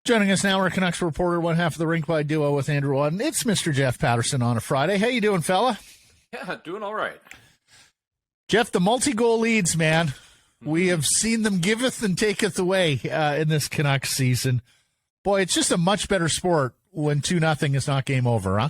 Joining us now, our Canucks reporter, one half of the Rink by duo with Andrew Wadden. It's Mr. Jeff Paterson on a Friday. How you doing, fella? Yeah, doing all right. Jeff, the multi-goal leads, man. We have seen them giveth and taketh away in this Canucks season. Boy, it's just a much better sport when 2-0 is not game over, huh?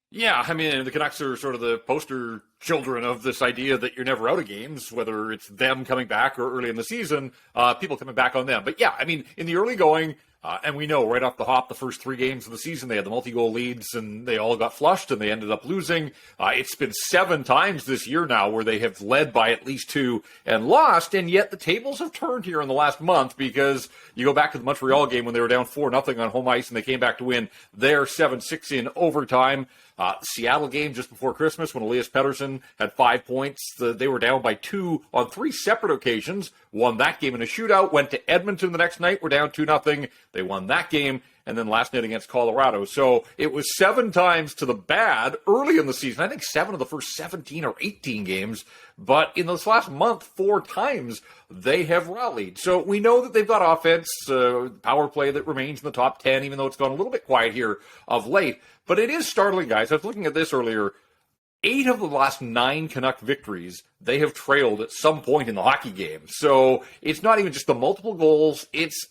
Yeah, I mean, the Canucks are sort of the poster children of this idea that you're never out of games, whether it's them coming back or early in the season, people coming back on them. But yeah, I mean, in the early going, and we know right off the hop, the first 3 games of the season, they had the multi-goal leads and they all got flushed and they ended up losing. It's been 7 times this year now where they have led by at least 2 and lost, and yet the tables have turned here in the last month because you go back to the Montreal game when they were down 4-0 on home ice and they came back to win their 7-6 in overtime. Seattle game just before Christmas when Elias Paterson had 5 points. They were down by 2 on 3 separate occasions, won that game in a shootout, went to Edmonton the next night, were down 2-0. They won that game, and then last night against Colorado. So it was 7 times to the bad early in the season. I think 7 of the first 17 or 18 games. But in this last month, 4 times they have rallied. So we know that they've got offense, power play that remains in the top 10, even though it's gone a little bit quiet here of late. But it is startling, guys. I was looking at this earlier. 8 of the last 9 Canuck victories, they have trailed at some point in the hockey game. So it's not even just the multiple goals. It's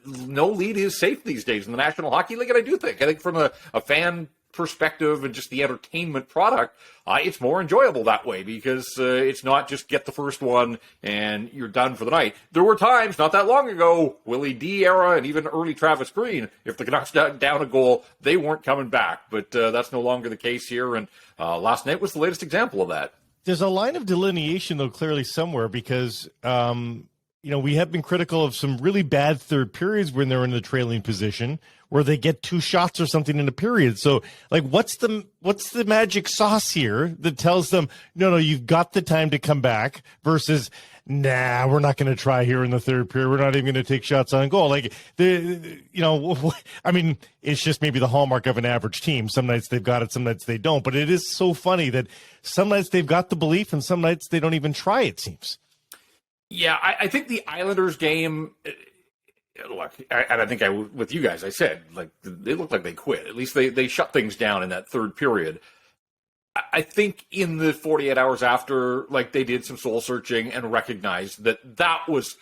no lead is safe these days in the National Hockey League. And I think from a fan perspective and just the entertainment product, it's more enjoyable that way because it's not just get the first one and you're done for the night. There were times not that long ago, Willie D era and even early Travis Green, if the Canucks down a goal, they weren't coming back. But that's no longer the case here. And last night was the latest example of that. There's a line of delineation, though, clearly somewhere because we have been critical of some really bad third periods when they're in the trailing position where they get 2 shots or something in a period. So, what's the magic sauce here that tells them, no, you've got the time to come back versus, nah, we're not going to try here in the third period. We're not even going to take shots on goal. I mean, it's just maybe the hallmark of an average team. Some nights they've got it, some nights they don't. But it is so funny that some nights they've got the belief and some nights they don't even try, it seems. Yeah, I think the Islanders game, look, and I think with you guys, I said, they looked like they quit. At least they shut things down in that third period. I think in the 48 hours after, they did some soul searching and recognized that was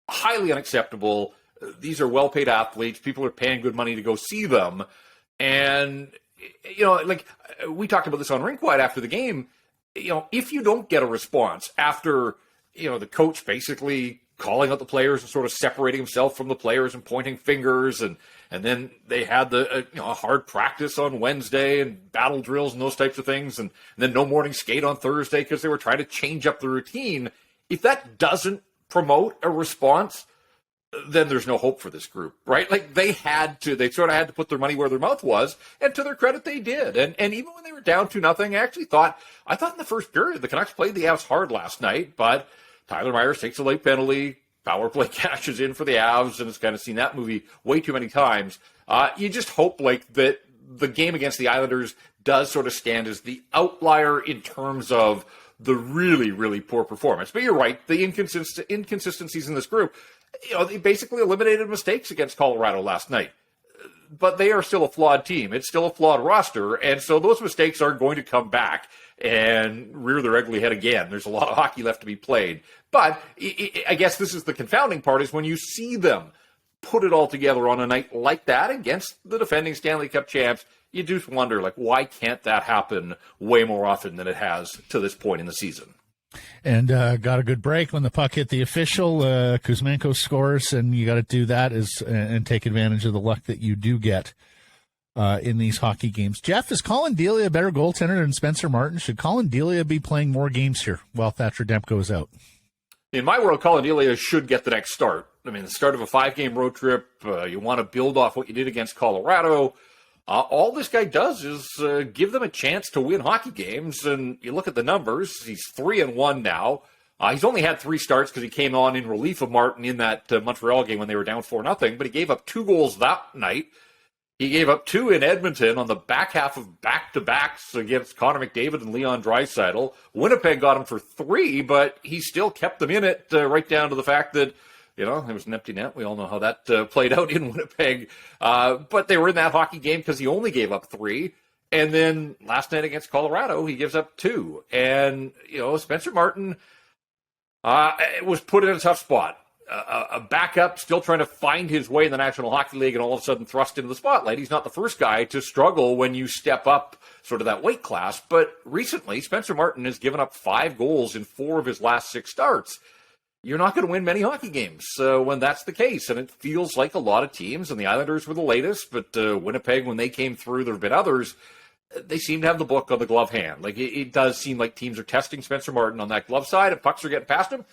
highly unacceptable. These are well-paid athletes. People are paying good money to go see them. And, we talked about this on Rinkwide after the game. If you don't get a response after the coach basically calling out the players and sort of separating himself from the players and pointing fingers. And then they had the a hard practice on Wednesday and battle drills and those types of things. And then no morning skate on Thursday because they were trying to change up the routine. If that doesn't promote a response, then there's no hope for this group, right? They sort of had to put their money where their mouth was. And to their credit, they did. And even when they were down 2-0, I thought in the first period, the Canucks played the Avs hard last night, but Tyler Myers takes a late penalty, power play cashes in for the Avs, and it's kind of seen that movie way too many times. You just hope that the game against the Islanders does sort of stand as the outlier in terms of the really, really poor performance. But you're right, the inconsistencies in this group, they basically eliminated mistakes against Colorado last night. But they are still a flawed team. It's still a flawed roster, and so those mistakes are going to come back and rear their ugly head again. There's a lot of hockey left to be played. But I guess this is the confounding part, is when you see them put it all together on a night like that against the defending Stanley Cup champs, you do wonder, why can't that happen way more often than it has to this point in the season? And got a good break when the puck hit the official. Kuzmenko scores, and you got to do that and take advantage of the luck that you do get in these hockey games. Jeff, is Collin Delia a better goaltender than Spencer Martin? Should Collin Delia be playing more games here while Thatcher Demko is out? In my world, Collin Delia should get the next start. I mean, the start of a 5-game road trip, you want to build off what you did against Colorado. All this guy does is give them a chance to win hockey games, and you look at the numbers, he's 3-1 now. He's only had 3 starts because he came on in relief of Martin in that Montreal game when they were down 4-0, but he gave up 2 goals that night. He gave up 2 in Edmonton on the back half of back-to-backs against Connor McDavid and Leon Draisaitl. Winnipeg got him for 3, but he still kept them in it right down to the fact that There was an empty net. We all know how that played out in Winnipeg. But they were in that hockey game because he only gave up 3. And then last night against Colorado, he gives up 2. And, Spencer Martin was put in a tough spot. A backup still trying to find his way in the National Hockey League and all of a sudden thrust into the spotlight. He's not the first guy to struggle when you step up sort of that weight class. But recently, Spencer Martin has given up 5 goals in 4 of his last 6 starts. You're not going to win many hockey games when that's the case. And it feels like a lot of teams, and the Islanders were the latest, but Winnipeg, when they came through, there have been others, they seem to have the book on the glove hand. Like, it does seem like teams are testing Spencer Martin on that glove side, and pucks are getting past him.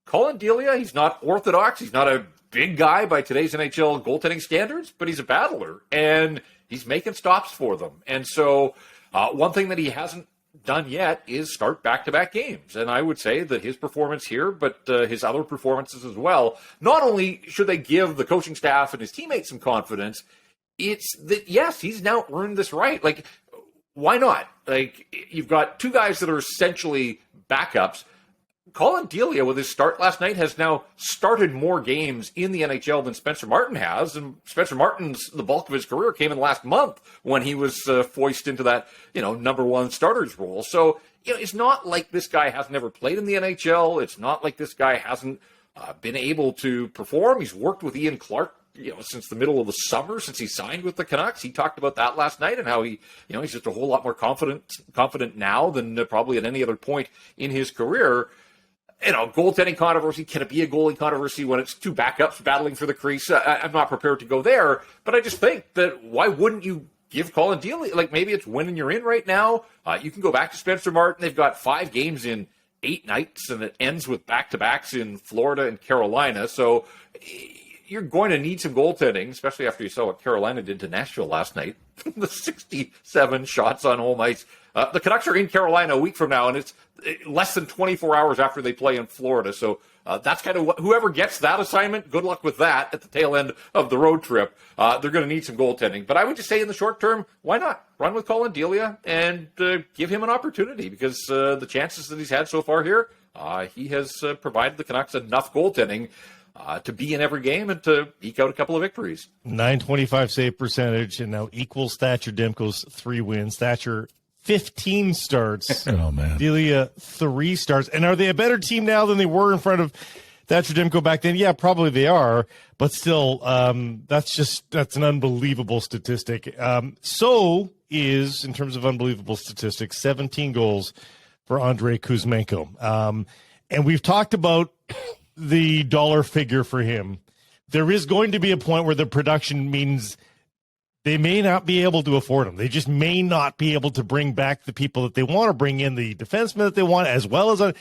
Collin Delia, he's not orthodox. He's not a big guy by today's NHL goaltending standards, but he's a battler, and he's making stops for them. And so one thing that he hasn't done yet is start back-to-back games. And I would say that his performance here, but his other performances as well, not only should they give the coaching staff and his teammates some confidence, it's that, yes, he's now earned this right. Like, why not? Like, you've got 2 guys that are essentially backups. Collin Delia, with his start last night, has now started more games in the NHL than Spencer Martin has. And Spencer Martin's, the bulk of his career came in the last month when he was foisted into that, number 1 starters role. So, it's not like this guy has never played in the NHL. It's not like this guy hasn't been able to perform. He's worked with Ian Clark, since the middle of the summer, since he signed with the Canucks. He talked about that last night and how he, he's just a whole lot more confident now than probably at any other point in his career. Goaltending controversy, can it be a goalie controversy when it's 2 backups battling for the crease? I'm not prepared to go there, but I just think that why wouldn't you give Collin Delia, like, maybe it's winning you're in right now. You can go back to Spencer Martin. They've got 5 games in 8 nights, and it ends with back-to-backs in Florida and Carolina. So you're going to need some goaltending, especially after you saw what Carolina did to Nashville last night. The 67 shots on home ice. The Canucks are in Carolina a week from now, and it's less than 24 hours after they play in Florida. So that's kind of whoever gets that assignment, good luck with that at the tail end of the road trip. They're going to need some goaltending. But I would just say in the short term, why not run with Collin Delia and give him an opportunity? Because the chances that he's had so far here, he has provided the Canucks enough goaltending to be in every game and to eke out a couple of victories. 925 save percentage, and now equals Thatcher Demko's 3 wins. Thatcher 15 starts. Oh, man. Delia 3 starts. And are they a better team now than they were in front of Thatcher Demko back then? Yeah, probably they are. But still, that's an unbelievable statistic. So is, in terms of unbelievable statistics, 17 goals for Andrei Kuzmenko. And we've talked about the dollar figure for him. There is going to be a point where the production means they may not be able to afford him. They just may not be able to bring back the people that they want to bring in, the defensemen that they want, as well as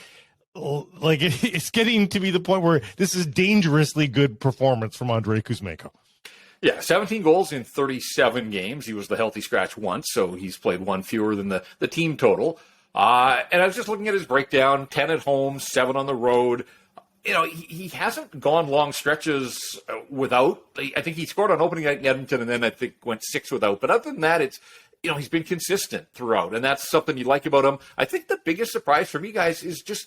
it's getting to be the point where this is dangerously good performance from Andrei Kuzmenko. Yeah, 17 goals in 37 games. He was the healthy scratch once, so he's played 1 fewer than the team total. And I was just looking at his breakdown, 10 at home, 7 on the road. He hasn't gone long stretches without. I think he scored on opening night in Edmonton and then I think went 6 without. But other than that, it's, he's been consistent throughout. And that's something you like about him. I think the biggest surprise for me, guys, is just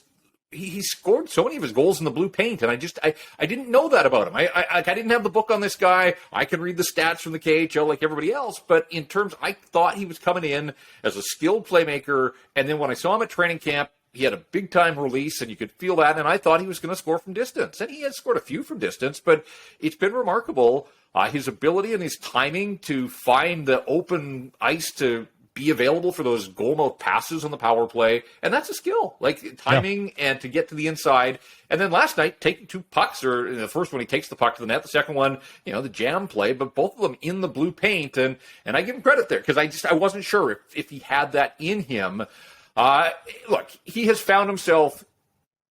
he scored so many of his goals in the blue paint. And I didn't know that about him. I didn't have the book on this guy. I can read the stats from the KHL like everybody else. But in terms, I thought he was coming in as a skilled playmaker. And then when I saw him at training camp, he had a big-time release, and you could feel that, and I thought he was going to score from distance. And he has scored a few from distance, but it's been remarkable, his ability and his timing to find the open ice to be available for those goal-mouth passes on the power play, and that's a skill, like timing and to get to the inside. And then last night, taking 2 pucks, or the first one he takes the puck to the net, the second one, the jam play, but both of them in the blue paint, and I give him credit there, because I wasn't sure if he had that in him. Look, he has found himself,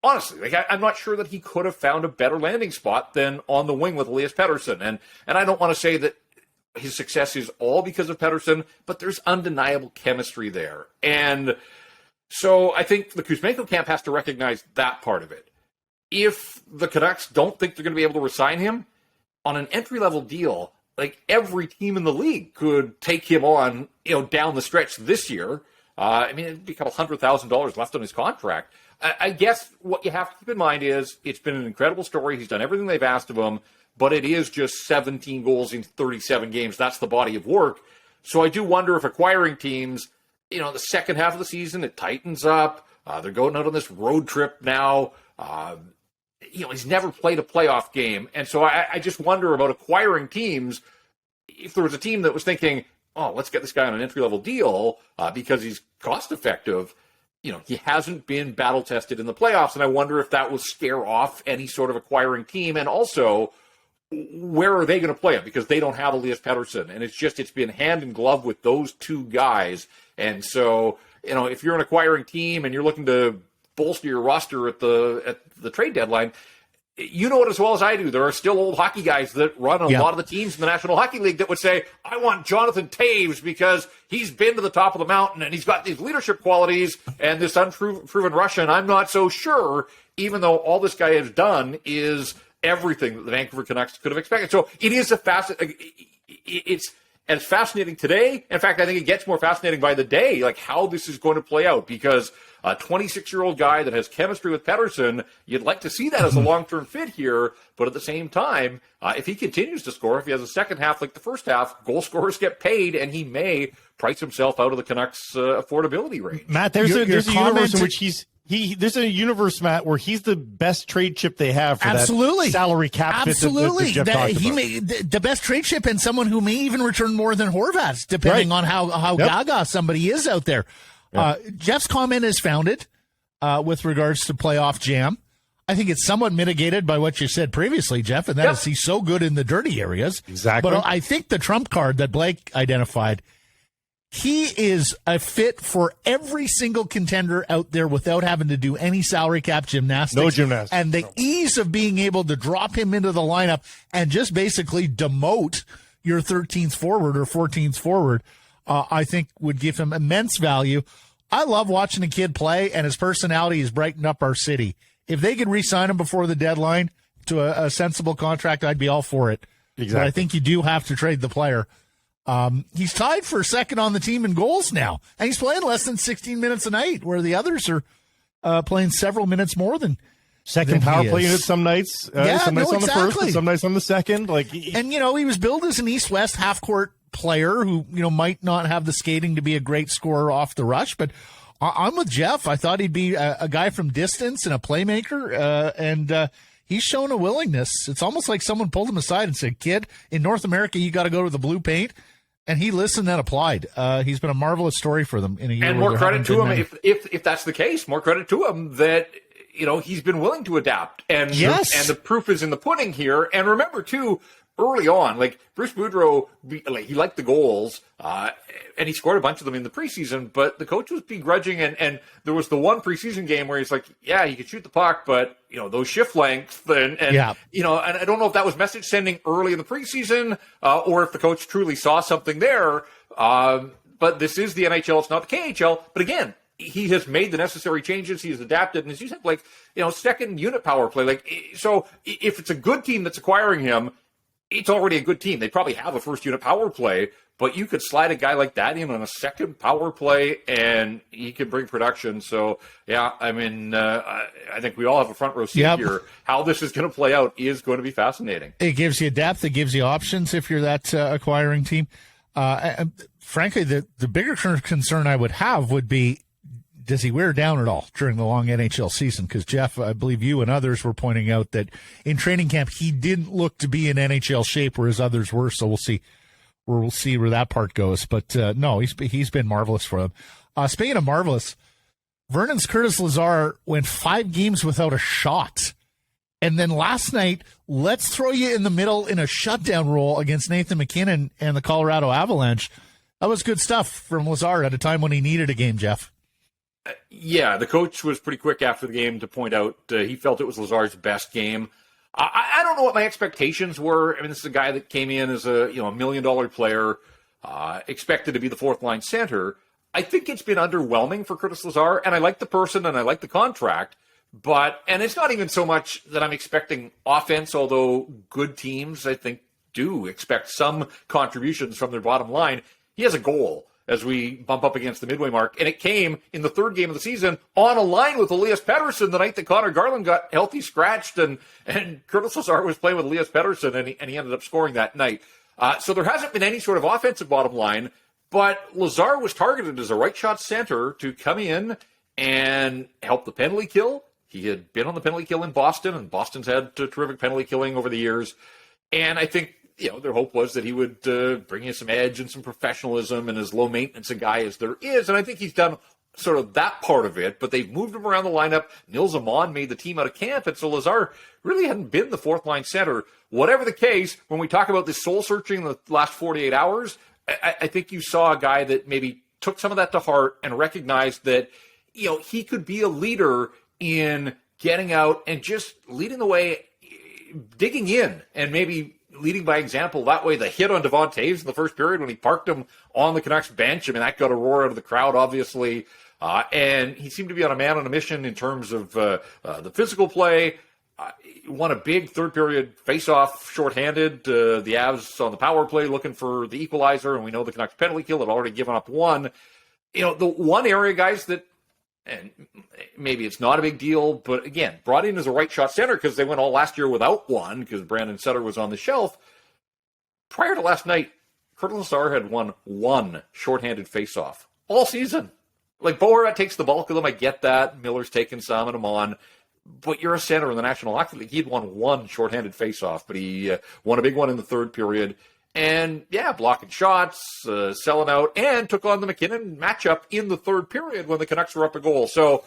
honestly, I'm not sure that he could have found a better landing spot than on the wing with Elias Paterson. And I don't want to say that his success is all because of Paterson, but there's undeniable chemistry there. And so I think the Kuzmenko camp has to recognize that part of it. If the Canucks don't think they're going to be able to re-sign him on an entry-level deal, like every team in the league could take him on, down the stretch this year. I mean, it'd be a couple $100,000 left on his contract. I guess what you have to keep in mind is it's been an incredible story. He's done everything they've asked of him, but it is just 17 goals in 37 games. That's the body of work. So I do wonder if acquiring teams, the second half of the season, it tightens up. They're going out on this road trip now. He's never played a playoff game. And so I just wonder about acquiring teams. If there was a team that was thinking, oh, let's get this guy on an entry-level deal because he's cost-effective, he hasn't been battle-tested in the playoffs, and I wonder if that will scare off any sort of acquiring team. And also, where are they going to play him? Because they don't have Elias Pettersson, and it's been hand in glove with those two guys. And so, if you're an acquiring team and you're looking to bolster your roster at the trade deadline, you know it as well as I do. There are still old hockey guys that run a lot of the teams in the National Hockey League that would say, I want Jonathan Taves because he's been to the top of the mountain and he's got these leadership qualities and this unproven Russian. I'm not so sure, even though all this guy has done is everything that the Vancouver Canucks could have expected. So it is it's as fascinating today. In fact, I think it gets more fascinating by the day, like how this is going to play out, because a 26-year-old guy that has chemistry with Paterson, you'd like to see that as a long-term fit here. But at the same time, if he continues to score, if he has a second half like the first half, goal scorers get paid, and he may price himself out of the Canucks' affordability range. Matt, there's a universe in which there's a universe, Matt, where he's the best trade chip they have for that salary cap fit that Jeff talked about. He the best trade chip, and someone who may even return more than Horvat, depending on how gaga somebody is out there. Jeff's comment is founded with regards to playoff jam. I think it's somewhat mitigated by what you said previously, Jeff, and that is he's so good in the dirty areas. Exactly. But I think the trump card that Blake identified, he is a fit for every single contender out there without having to do any salary cap gymnastics. No gymnastics. And the ease of being able to drop him into the lineup and just basically demote your 13th forward or 14th forward, I think would give him immense value. I love watching a kid play, and his personality has brightened up our city. If they could re-sign him before the deadline to a sensible contract, I'd be all for it. Exactly. But I think you do have to trade the player. He's tied for second on the team in goals now, and he's playing less than 16 minutes a night, where the others are playing several minutes more than second power play unit some nights. Some nights on the first, and some nights on the second. And he was billed as an East-West half-court player who might not have the skating to be a great scorer off the rush, but I'm with Jeff. I thought he'd be a guy from distance and a playmaker, and he's shown a willingness. It's almost like someone pulled him aside and said, kid, in North America, you got to go to the blue paint. And he listened and applied. He's been a marvelous story for them in a year. And more credit to him if that's the case. More credit to him that he's been willing to adapt. And the proof is in the pudding here. And remember too, early on, like Bruce Boudreau, he liked the goals, and he scored a bunch of them in the preseason, but the coach was begrudging, and there was the one preseason game where he's like, yeah, you could shoot the puck, but, those shift lengths, and and I don't know if that was message sending early in the preseason, or if the coach truly saw something there, but this is the NHL, it's not the KHL, but again, he has made the necessary changes. He has adapted. And as you said, second unit power play. So if it's a good team that's acquiring him, it's already a good team. They probably have a first unit power play, but you could slide a guy like that in on a second power play and he could bring production. So, I think we all have a front row seat here. How this is going to play out is going to be fascinating. It gives you depth. It gives you options if you're that acquiring team. Frankly, the bigger concern I would have would be, does he wear down at all during the long NHL season? Because, Jeff, I believe you and others were pointing out that in training camp, he didn't look to be in NHL shape, whereas others were. So we'll see where that part goes. But, no, he's been marvelous for them. Speaking of marvelous, Vernon's Curtis Lazar went 5 games without a shot. And then last night, let's throw you in the middle in a shutdown role against Nathan McKinnon and the Colorado Avalanche. That was good stuff from Lazar at a time when he needed a game, Jeff. Yeah, the coach was pretty quick after the game to point out he felt it was Lazar's best game. I don't know what my expectations were. I mean, this is a guy that came in as a $1 million player, expected to be the fourth line center. I think it's been underwhelming for Curtis Lazar, and I like the person and I like the contract. And it's not even so much that I'm expecting offense, although good teams, I think, do expect some contributions from their bottom line. He has a goal. as we bump up against the midway mark. And it came in the third game of the season on a line with Elias Pettersson the night that Connor Garland got healthy scratched, and Curtis Lazar was playing with Elias Pettersson, and he ended up scoring that night. So there hasn't been any sort of offensive bottom line, but Lazar was targeted as a right shot center to come in and help the penalty kill. He had been on the penalty kill in Boston, and Boston's had terrific penalty killing over the years. And I think, their hope was that he would bring you some edge and some professionalism and as low maintenance a guy as there is. And I think he's done sort of that part of it, but they've moved him around the lineup. Nils Amon made the team out of camp, and so Lazar really hadn't been the fourth line center. Whatever the case, when we talk about this soul searching in the last 48 hours, I think you saw a guy that maybe took some of that to heart and recognized that, he could be a leader in getting out and just leading the way, digging in, and maybe leading by example. That way, the hit on Devon Toews in the first period when he parked him on the Canucks bench, that got a roar out of the crowd, obviously. And he seemed to be on a mission in terms of the physical play. He won a big third period face-off shorthanded. The Avs on the power play looking for the equalizer, and we know the Canucks penalty kill had already given up one. The one area, guys, that, and maybe it's not a big deal, but again, brought in as a right shot center because they went all last year without one because Brandon Sutter was on the shelf. Prior to last night, Curtis Lazar had won one shorthanded faceoff all season. Like, Bo Horvat takes the bulk of them. I get that. Miller's taken some and them on. But you're a center in the National Hockey League. He'd won one shorthanded faceoff, but he won a big one in the third period. And, blocking shots, selling out, and took on the McKinnon matchup in the third period when the Canucks were up a goal. So,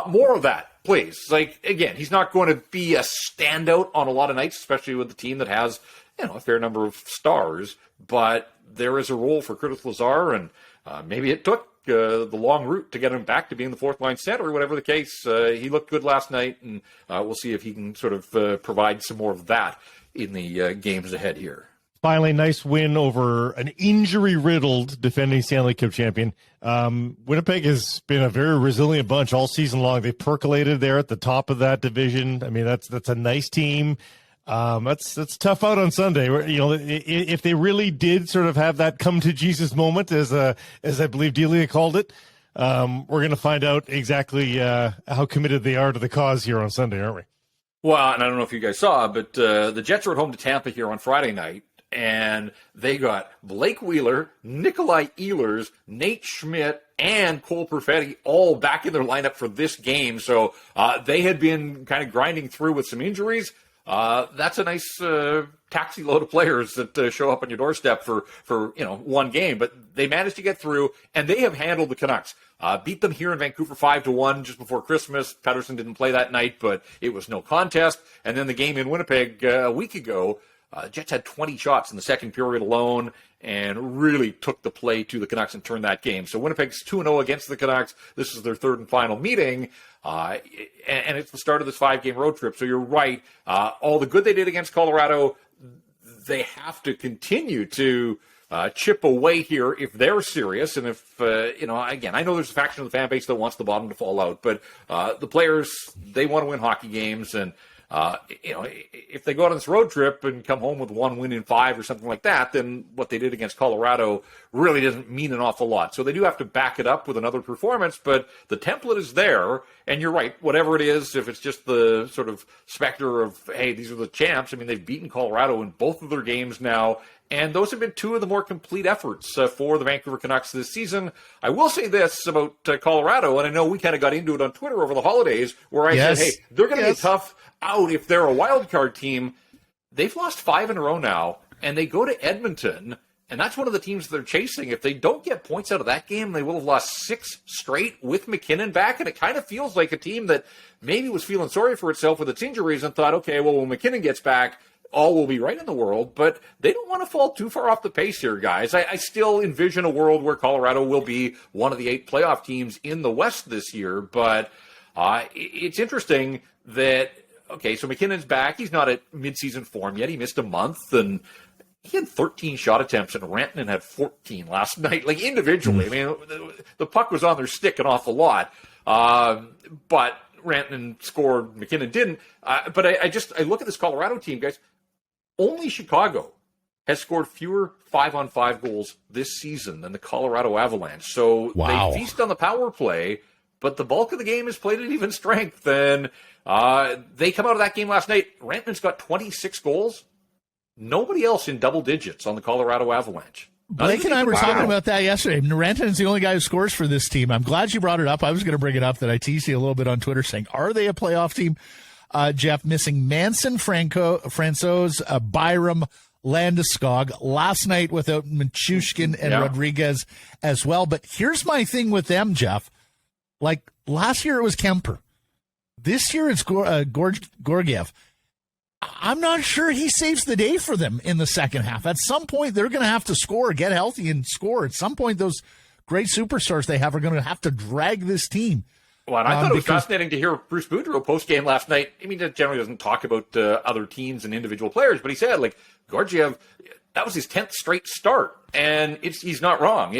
more of that, please. Like, again, he's not going to be a standout on a lot of nights, especially with the team that has, a fair number of stars. But there is a role for Curtis Lazar, and maybe it took the long route to get him back to being the fourth-line center, whatever the case. He looked good last night, and we'll see if he can sort of provide some more of that in the games ahead here. Finally, nice win over an injury-riddled defending Stanley Cup champion. Winnipeg has been a very resilient bunch all season long. They percolated there at the top of that division. I mean, that's a nice team. That's tough out on Sunday. If they really did sort of have that come to Jesus moment, as I believe Delia called it, we're going to find out exactly how committed they are to the cause here on Sunday, aren't we? Well, and I don't know if you guys saw, but the Jets were at home to Tampa here on Friday night. And they got Blake Wheeler, Nikolai Ehlers, Nate Schmidt, and Cole Perfetti all back in their lineup for this game. So they had been kind of grinding through with some injuries. That's a nice taxi load of players that show up on your doorstep for one game. But they managed to get through, and they have handled the Canucks. Beat them here in Vancouver 5-1 just before Christmas. Paterson didn't play that night, but it was no contest. And then the game in Winnipeg a week ago, Jets had 20 shots in the second period alone and really took the play to the Canucks and turned that game. So Winnipeg's 2-0 against the Canucks. This is their third and final meeting, and it's the start of this 5-game road trip. So you're right. All the good they did against Colorado, they have to continue to chip away here if they're serious. And if, again, I know there's a faction of the fan base that wants the bottom to fall out, but the players, they want to win hockey games. And if they go on this road trip and come home with 1 win in 5 or something like that, then what they did against Colorado really doesn't mean an awful lot. So they do have to back it up with another performance, but the template is there. And you're right, whatever it is, if it's just the sort of specter of, hey, these are the champs. I mean, they've beaten Colorado in both of their games now. And those have been two of the more complete efforts for the Vancouver Canucks this season. I will say this about Colorado, and I know we kind of got into it on Twitter over the holidays, where I said, hey, they're going to be tough out if they're a wild card team. They've lost 5 in a row now, and they go to Edmonton, and that's one of the teams they're chasing. If they don't get points out of that game, they will have lost 6 straight with McKinnon back, and it kind of feels like a team that maybe was feeling sorry for itself with its injuries and thought, okay, well, when McKinnon gets back, all will be right in the world, but they don't want to fall too far off the pace here, guys. I still envision a world where Colorado will be one of the 8 playoff teams in the West this year, but it's interesting that, okay, so McKinnon's back. He's not at midseason form yet. He missed a month, and he had 13 shot attempts, and Rantanen had 14 last night, like individually. I mean, the puck was on their stick an awful lot, but Rantanen scored, McKinnon didn't. But I look at this Colorado team, guys. Only Chicago has scored fewer 5-on-5 goals this season than the Colorado Avalanche. So wow. They feast on the power play, but the bulk of the game is played at even strength. And they come out of that game last night. Rantanen's got 26 goals. Nobody else in double digits on the Colorado Avalanche. Blake and I were talking about that yesterday. Rantanen's the only guy who scores for this team. I'm glad you brought it up. I was going to bring it up that I teased you a little bit on Twitter saying, are they a playoff team? Jeff, missing Manson, Francouz, Byram, Landeskog. Last night without Michushkin and Rodriguez as well. But here's my thing with them, Jeff. Like last year it was Kemper. This year it's Gorgiev. I'm not sure he saves the day for them in the second half. At some point, they're going to have to score, get healthy and score. At some point, those great superstars they have are going to have to drag this team. Well, and I thought it was fascinating to hear Bruce Boudreau post-game last night. I mean, he generally doesn't talk about other teams and individual players, but he said, like, Gorgiev, that was his 10th straight start, and he's not wrong.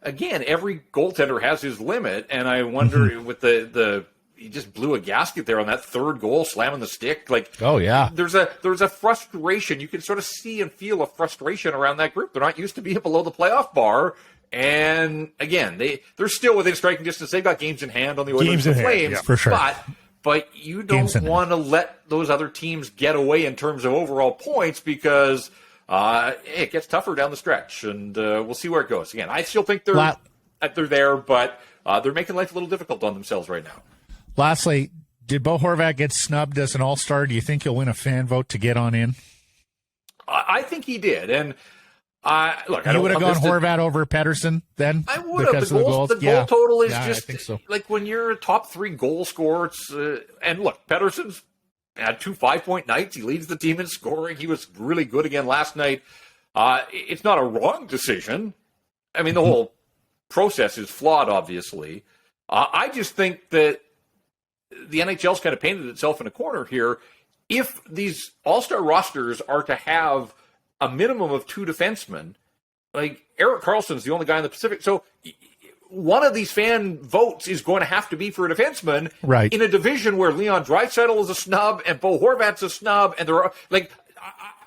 Again, every goaltender has his limit, and I wonder with the he just blew a gasket there on that third goal, slamming the stick. Like, oh yeah, there's a frustration. You can sort of see and feel a frustration around that group. They're not used to being below the playoff bar, and again, they're still within striking distance. They've got games in hand on the Oilers and Flames, yeah, for sure. But you don't want to let those other teams get away in terms of overall points because it gets tougher down the stretch, and we'll see where it goes. Again, I still think they're there, but they're making life a little difficult on themselves right now. Lastly, did Bo Horvat get snubbed as an All-Star? Do you think he'll win a fan vote to get on in? I think he did. And look, you would have gone Horvat over Paterson then? I would have. The goal total is just I think so. Like when you're a top 3 goal scorer. And look, Paterson's had 2 5-point nights. He leads the team in scoring. He was really good again last night. It's not a wrong decision. I mean, the whole process is flawed, obviously. I just think that the NHL's kind of painted itself in a corner here. If these all-star rosters are to have a minimum of 2 defensemen, like Erik Karlsson's the only guy in the Pacific. So one of these fan votes is going to have to be for a defenseman right. in a division where Leon Draisaitl is a snub and Bo Horvat's a snub. And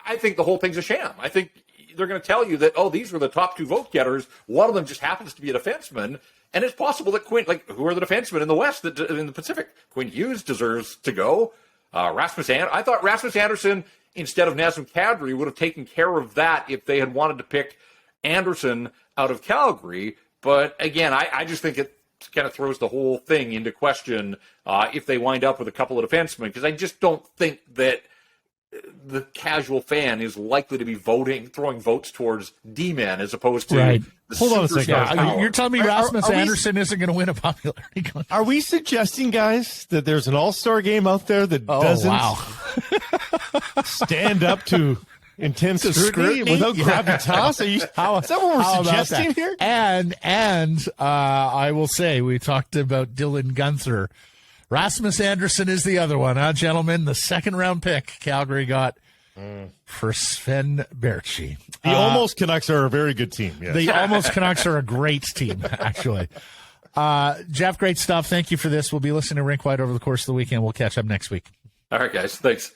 I think the whole thing's a sham. I think they're going to tell you that, these were the top 2 vote getters. One of them just happens to be a defenseman. And it's possible that who are the defensemen in the West, in the Pacific? Quinn Hughes deserves to go. I thought Rasmus Andersson, instead of Nazem Kadri, would have taken care of that if they had wanted to pick Andersson out of Calgary. But again, I just think it kind of throws the whole thing into question if they wind up with a couple of defensemen, because I just don't think that the casual fan is likely to be throwing votes towards D-men as opposed to the Hold on a second. You're telling me Rasmus Andersson isn't going to win a popularity contest? Are we suggesting, guys, that there's an all-star game out there that doesn't stand up to intense scrutiny without gravitas? Is that what we're suggesting here? And I will say, we talked about Dylan Guenther. Rasmus Andersson is the other one, gentlemen? The second-round pick Calgary got for Sven Berchi. The Almost Canucks are a very good team. Yes. The Almost Canucks are a great team, actually. Jeff, great stuff. Thank you for this. We'll be listening to Rink Wide over the course of the weekend. We'll catch up next week. All right, guys. Thanks.